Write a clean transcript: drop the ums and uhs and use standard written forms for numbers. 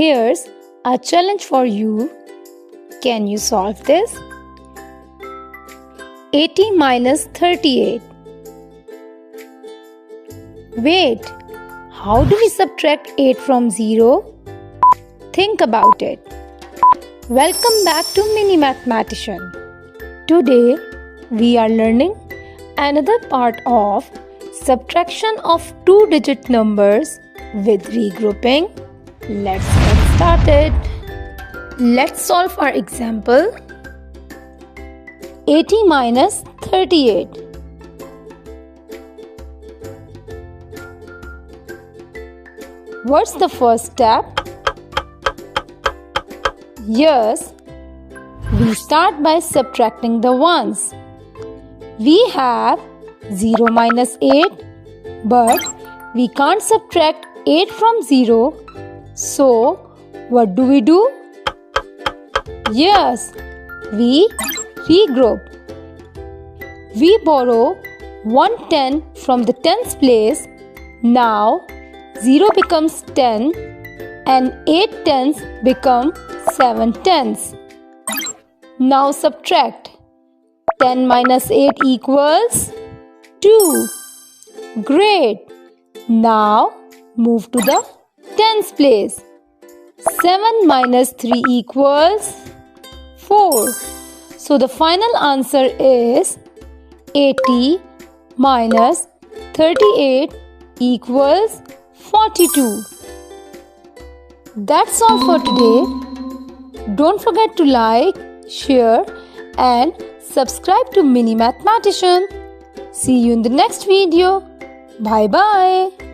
here's a challenge for you. Can you solve this? 80 minus 38. Wait, how do we subtract 8 from 0? Think about it. Welcome back to Mini Mathematician. Today we are learning another part of subtraction of two-digit numbers with regrouping. Let's get started. Let's solve our example. 80 minus 38. What's the first step? Yes, we start by subtracting the ones. We have 0 minus 8, but we can't subtract 8 from 0. So, what do? Yes, we regroup. We borrow 1 10 from the tens place. Now, 0 becomes 10 and 8 tens become 7 tens. Now subtract. 10 minus 8 equals 2. Great. Now move to the tens place. 7 minus 3 equals 4. So the final answer is 80 minus 38 equals 42. That's all for today. Don't forget to like, share and subscribe to Mini Mathematician. See you in the next video. Bye bye.